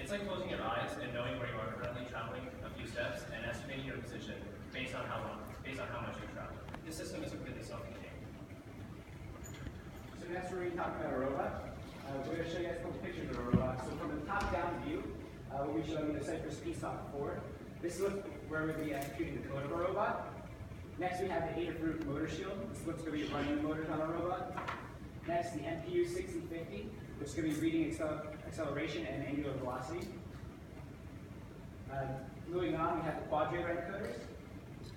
It's like closing your eyes and knowing where you are currently traveling a few steps and estimating your position based on how much you travel. This system is completely self-contained. So next we're going to talk about a robot. We're going to show you guys a couple pictures of a robot. So from the top-down view, what we showed in the Cypress P-Stock 4, this looks where we're going to be executing the code of a robot. Next we have the Adafruit motor shield. This looks going to be running the motors on a robot. Next, the NPU 6050, which is going to be reading acceleration and angular velocity. Moving on, we have the quad radar encoders,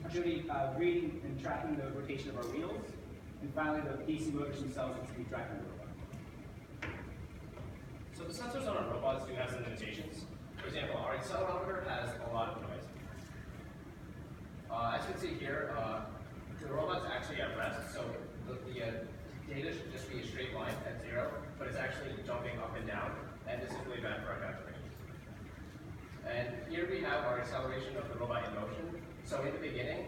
which will be reading and tracking the rotation of our wheels. And finally, the DC motors themselves, which will be tracking the robot. So the sensors on our robots do have some limitations. For example, our accelerometer has a lot of noise. As you can see here, the robot's actually at rest, so the data should just be a straight line at 0, but it's actually jumping up and down, and this is really bad for our calculations. And here we have our acceleration of the robot in motion. So in the beginning,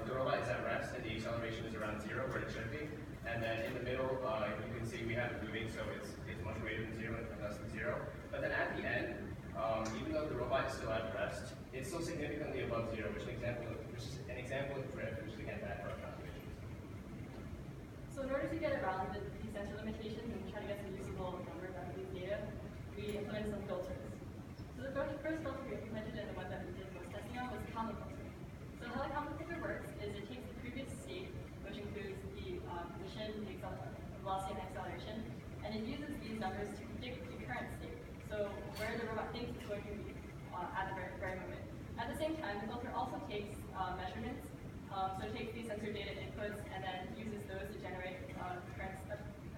the robot is at rest, and the acceleration is around 0, where it should be. And then in the middle, you can see we have it moving, so it's much greater than 0 and less than 0. But then at the end, even though the robot is still at rest, it's still significantly above 0, which is an example of drift, which is again bad for our calculations. So in order to get around these sensor limitations and try to get some usable numbers out of these data, we implemented some filters. So the first filter we implemented and the one that we did most testing on was a comma filter. So how a comma filter works is it takes the previous state, which includes the position, the velocity, and acceleration, and it uses these numbers to predict the current state. So where the robot thinks it's going to be at the very moment. At the same time, the filter also takes measurements. So it takes these sensor data inputs and then uses those to generate current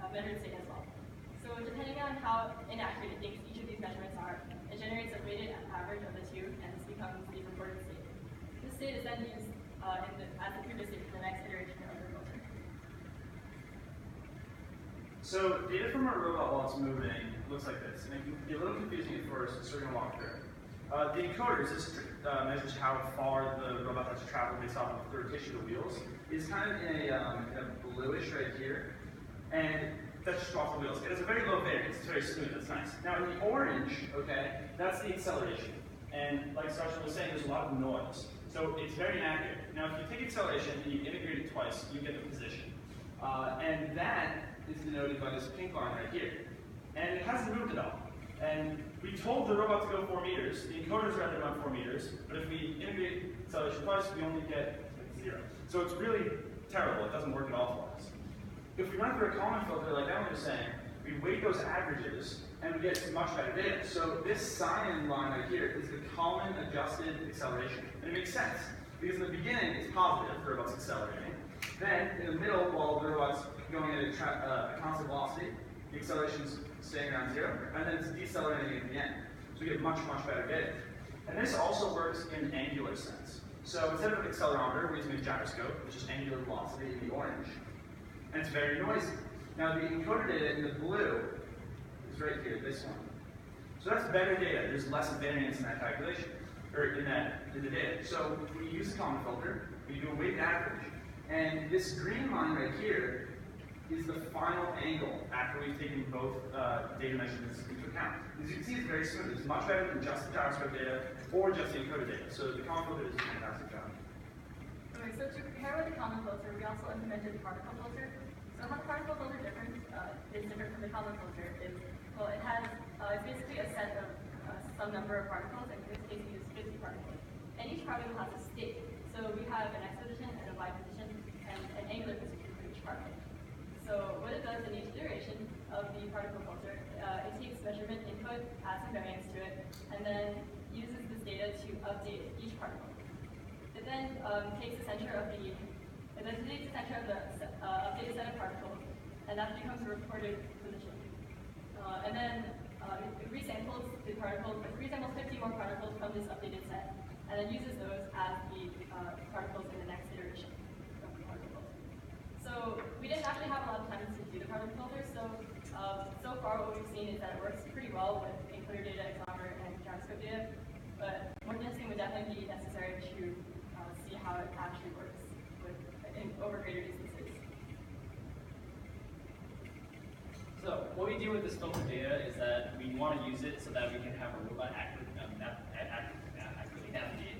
measured state as well. So depending on how inaccurate it thinks each of these measurements are, it generates a weighted average of the two, and this becomes the reported state. This state is then used as the previous state for the next iteration of the filter. So data from our robot while it's moving looks like this, and it can be a little confusing at first, so we're going to walk through. The encoders, this measures how far the robot has traveled based off of the rotation of the wheels, is kind of in a bluish right here, and that's just off the wheels. It has a very low variance, it's very smooth, that's nice. Now in the orange, okay, that's the acceleration, and like Sasha was saying, there's a lot of noise, so it's very inaccurate. Now if you take acceleration and you integrate it twice, you get the position, and that is denoted by this pink line right here, and it hasn't moved at all. And we told the robot to go 4 meters. The encoders are at around 4 meters, but if we integrate acceleration twice, we only get like 0. So it's really terrible. It doesn't work at all for us. If we run through a Kalman filter, like Emily was saying, we weight those averages, and we get much better data. So this cyan line right here is the Kalman adjusted acceleration. And it makes sense, because in the beginning, it's positive, the robot's accelerating. Then, in the middle, while the robot's going at a constant velocity, the acceleration's staying around 0, and then it's decelerating at the end. So we get much, much better data. And this also works in angular sense. So instead of an accelerometer, we're using a gyroscope, which is angular velocity in the orange. And it's very noisy. Now the encoder data in the blue is right here, this one. So that's better data. There's less variance in that calculation, or in the data. So we use the Kalman filter, we do a weighted average, and this green line right here is the final angle after we've taken both data measurements into account. As you can see, it's very smooth. It's much better than just the gyroscope data or just the encoder data. So the Kalman filter does a fantastic job. Okay, so to compare with the Kalman filter, we also implemented the particle filter. So how the particle filter is different from the Kalman filter is, well, it has it's basically a set of some number of particles, and in this case we use 50 particles. And each particle has a state. So we have an x position and a y position and an angular position for each particle. So what it does in each iteration of the particle filter, it takes measurement input, adds some variance to it, and then uses this data to update each particle. It then takes the center of the updated set of particles, and that becomes a reported position. And then it resamples the particles, it resamples 50 more particles from this updated set, and then uses those as the particles in the next iteration of the particle filter. So we didn't actually have a lot of time to do the particle filter, so far what we've seen is that it works pretty well with encoder data, accelerometer, and gyroscope data, but more testing would definitely be necessary to see how it actually works over greater distances. So what we do with this filter data is that we want to use it so that we can have a robot accurately navigate.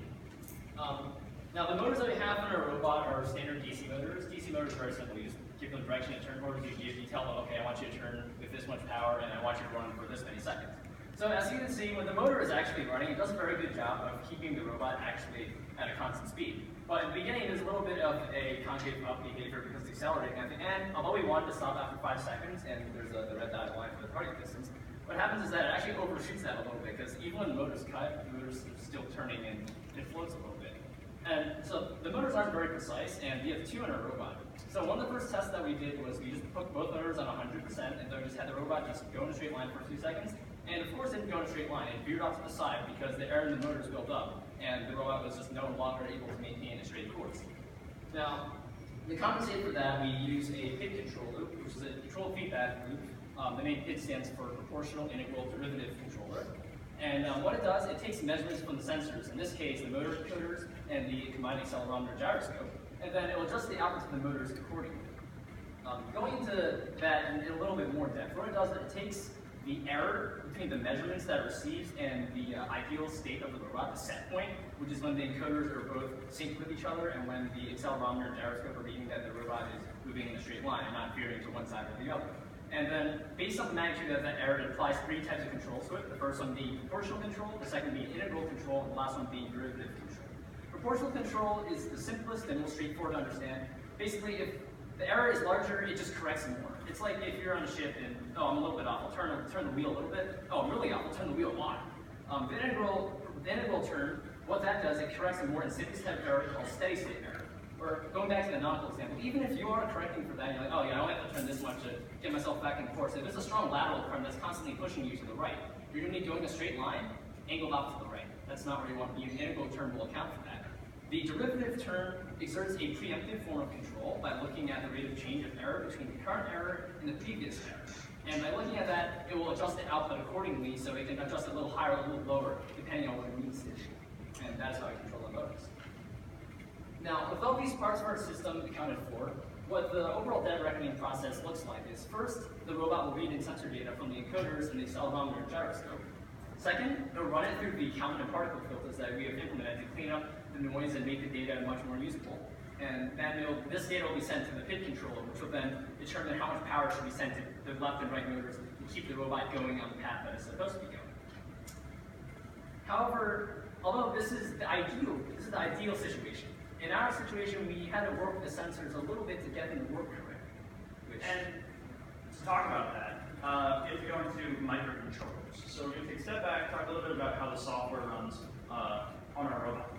Now the motors that we have in our robot are standard DC motors. DC motors are very simple. You just give them direction and turn orders. You tell them, okay, I want you to turn with this much power and I want you to run for this many seconds. So as you can see, when the motor is actually running, it does a very good job of keeping the robot actually at a constant speed. But in the beginning, there's a little bit of a concave up behavior because it's accelerating. At the end, although we want it to stop after 5 seconds, and there's the red dotted line for the target distance, what happens is that it actually overshoots that a little bit, because even when the motor's cut, the motor's still turning and it floats a little bit. And so the motors aren't very precise, and we have 2 in our robot. So one of the first tests that we did was we just put both motors on 100%, and then we just had the robot just go in a straight line for a few seconds. And of course it didn't go in a straight line, it veered off to the side because the air in the motors built up, and the robot was just no longer able to maintain a straight course. Now, to compensate for that, we use a PID control loop, which is a control feedback loop. The name PID stands for Proportional Integral Derivative Controller. And what it does, it takes measurements from the sensors, in this case the motor encoders and the combined accelerometer gyroscope, and then it will adjust the output to the motors accordingly. Going into that in a little bit more depth, what it does is it takes the error between the measurements that it receives and the ideal state of the robot, the set point, which is when the encoders are both synced with each other and when the accelerometer and gyroscope are reading that the robot is moving in a straight line and not veering to one side or the other. And then, based on the magnitude of that error, it applies 3 types of controls to it. The first one being proportional control, the second being integral control, and the last one being derivative control. Proportional control is the simplest and most straightforward to understand. Basically, if the error is larger, it just corrects more. It's like if you're on a ship and, oh, I'm a little bit off, I'll turn the wheel a little bit. Oh, I'm really off, I'll turn the wheel a lot. The integral turn, what that does, it corrects a more insidious type of error called steady state error. Or going back to the nautical example, even if you are correcting for that, you're like, oh yeah, I only have to turn this much to get myself back in course. If it's a strong lateral current that's constantly pushing you to the right, you're going to be going a straight line, angled off to the right. That's not where you want to be. The integral term will account for that. The derivative term exerts a preemptive form of control by looking at the rate of change of error between the current error and the previous error. And by looking at that, it will adjust the output accordingly, so it can adjust a little higher or a little lower, depending on what it needs to do. And that's how I control the motors. Now, with all these parts of our system accounted for, what the overall data reckoning process looks like is, first, the robot will read in sensor data from the encoders and the accelerometer and gyroscope. Second, it'll run it through the count and particle filters that we have implemented to clean up the noise and make the data much more usable. And then this data will be sent to the PID controller, which will then determine how much power should be sent to the left and right motors to keep the robot going on the path that it's supposed to be going. However, although this is the ideal situation. In our situation, we had to work with the sensors a little bit to get them to work correctly. And to talk about that, we have to go into microcontrollers. So we're going to take a step back, talk a little bit about how the software runs on our robot.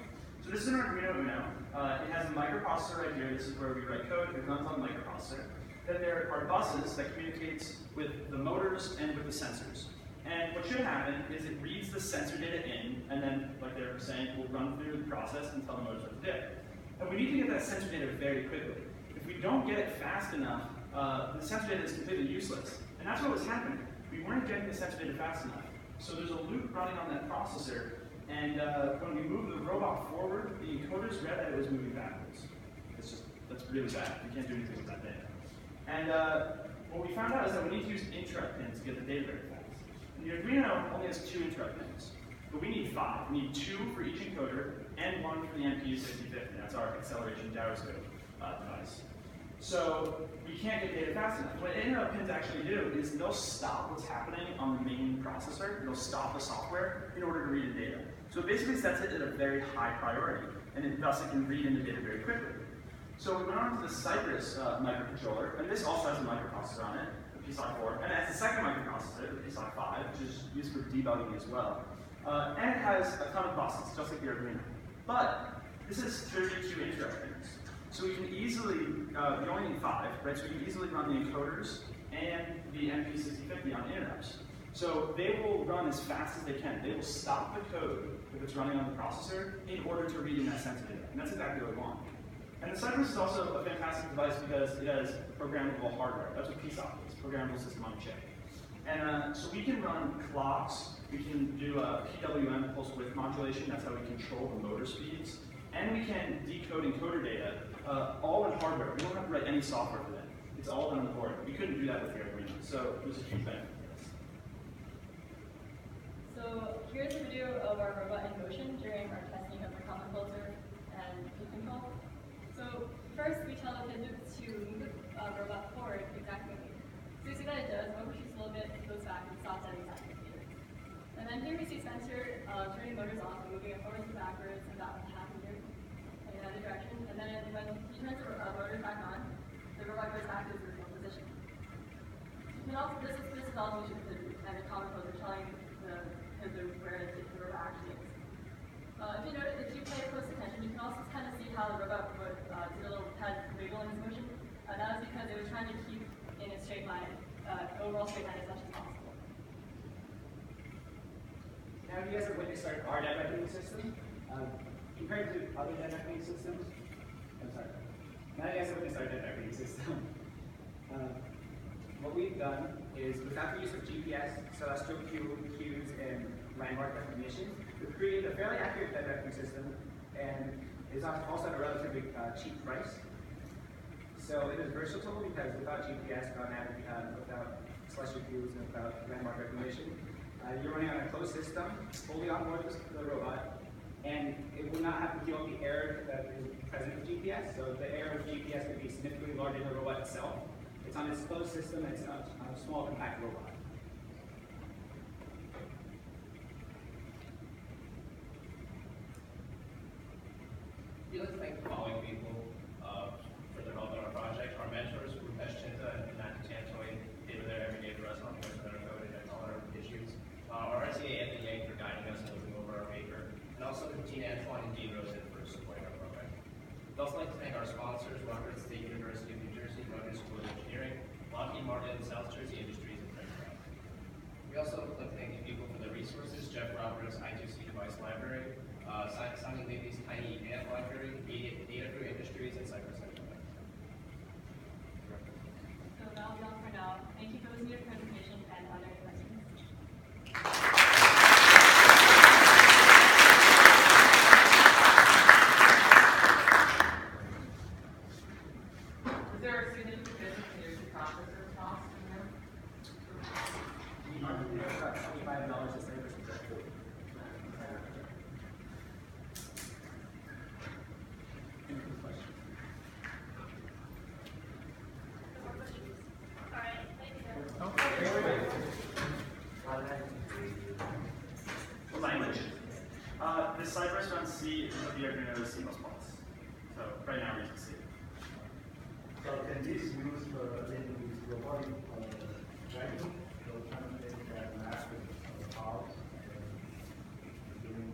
So this is an Arduino Uno. It has a microprocessor right here. This is where we write code. It runs on the microprocessor. Then there are buses that communicates with the motors and with the sensors. And what should happen is it reads the sensor data in, and then, like they were saying, we'll run through the process and tell the motors what to do. And we need to get that sensor data very quickly. If we don't get it fast enough, the sensor data is completely useless. And that's what was happening. We weren't getting the sensor data fast enough. So there's a loop running on that processor, and when we move the robot forward, the encoders read that it was moving backwards. That's really bad. We can't do anything with that data. And what we found out is that we need to use interrupt pins to get the data very fast. And the Arduino only has 2 interrupt pins, but we need 5. We need 2 for each encoder and 1 for the MPU6050. That's our acceleration gyroscope device. So we can't get data fast enough. What interrupt pins actually do is they'll stop what's happening on the main processor. They'll stop the software in order to read the data. So it basically sets it at a very high priority, and thus it can read in the data very quickly. So we went on to the Cypress microcontroller, and this also has a microprocessor on it, the PSOC4, and it has a second microprocessor, the PSOC5, which is used for debugging as well. And it has a ton of buses, just like the Arduino. But this is 32 interrupt pins. So we can easily, we only need 5, right? So we can easily run the encoders and the MP6050 on interrupts. So they will run as fast as they can. They will stop the code if it's running on the processor in order to read in that sensor data. And that's exactly what we want. And the Cypress is also a fantastic device because it has programmable hardware. That's what PSOC is, programmable system on chip. And so we can run clocks, we can do a PWM, pulse width modulation, that's how we control the motor speeds. And we can decode encoder data, all in hardware. We don't have to write any software for that. It's all done on the board. We couldn't do that with the Arduino, so it was a huge benefit for us. of our robot in motion during our testing of the common filter and heat control. So first, we tell the physics to move the robot forward exactly. So you see that it does, overshoots a little bit, goes back, and stops at exactly speed. And then here we see sensor turning motors off and moving it forwards and backwards about half a meter in another direction. And then when he turns the motor back on, the robot goes back to its original position. You can also, this is all motion physics and the common filter telling the where the robot actually is. If you pay close attention, you can also kind of see how the robot would did a little had wiggle in its motion. That was because it was trying to keep in a straight line, overall straight line as much as possible. Now, you guys have witnessed our dead reckoning system. Compared to other dead reckoning systems, I'm sorry. Now you guys have witnessed our dead reckoning system. What we've done is, without the use of GPS, celestial cues, and landmark recognition, we've created a fairly accurate dead reckoning system, and it's also at a relatively cheap price. So it is versatile because without GPS, without celestial cues, and without landmark recognition, you're running on a closed system, fully on board the robot, and it will not have to deal with the error that is present with GPS. So the error with GPS would be significantly larger than the robot itself. It's on its closed system, and it's on a small, compact robot. We'd like to thank the following people for their help in our project. Our mentors, Rupesh Chinta and Matt Tantoy, they were there every day for us, helping us with our code and all our issues. Our RCA, Anthony Yang, for guiding us and looking over our paper. And also Dean Antoine and Dean Rosen for supporting our program. We'd also like to thank our sponsors, Rutgers State University of New Jersey, Rutgers School of Engineering, Lockheed Martin, South Jersey Industries, and Princeton. We also like to thank people for the resources, Jeff Roberts, I2C Device Library, Simon Levy's Tiny Ant Library, Data Crew Industries, and Cypress Center. So that'll be all for now. Thank you for listening to the presentation and other questions. Is there a significant difference in processor cost in there? About $25 to 30%. Language. The Cypress runs C, but the Arduino is C++. So right now we're using C. So can this use in robotic tracking? So trying to make that massive power during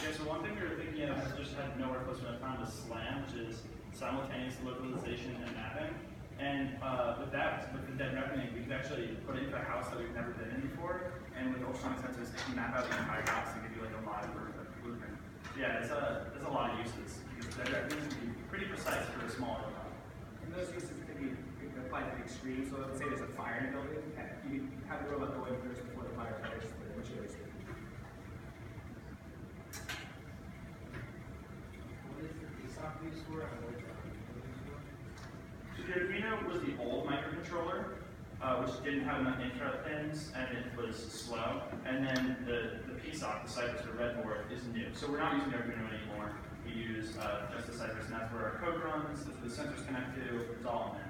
Yeah, so one thing we were thinking of is just had nowhere close enough time to SLAM, which is simultaneous localization and mapping. And with that, with the dead reckoning, we could actually put it into a house that we've never been in before. And with ultrasonic sensors, it can map out the entire house and give you like a live blueprint. So yeah, there's a lot of uses. Because dead reckoning can be pretty precise for a small robot. And those uses can be applied to the extreme. So let's say there's a fire in a building, you can have the robot go in first before the firefighters put the materials in. what is the ESOP used for and what is it used for? So the Arduino was the old microcontroller, which didn't have enough interrupt pins, and it was slow. And then the PSOC, the Cypress or Redboard, is new. So we're not using Arduino anymore. We use just the Cypress, and that's where our code runs, that's where the sensors connect to, it's all in there.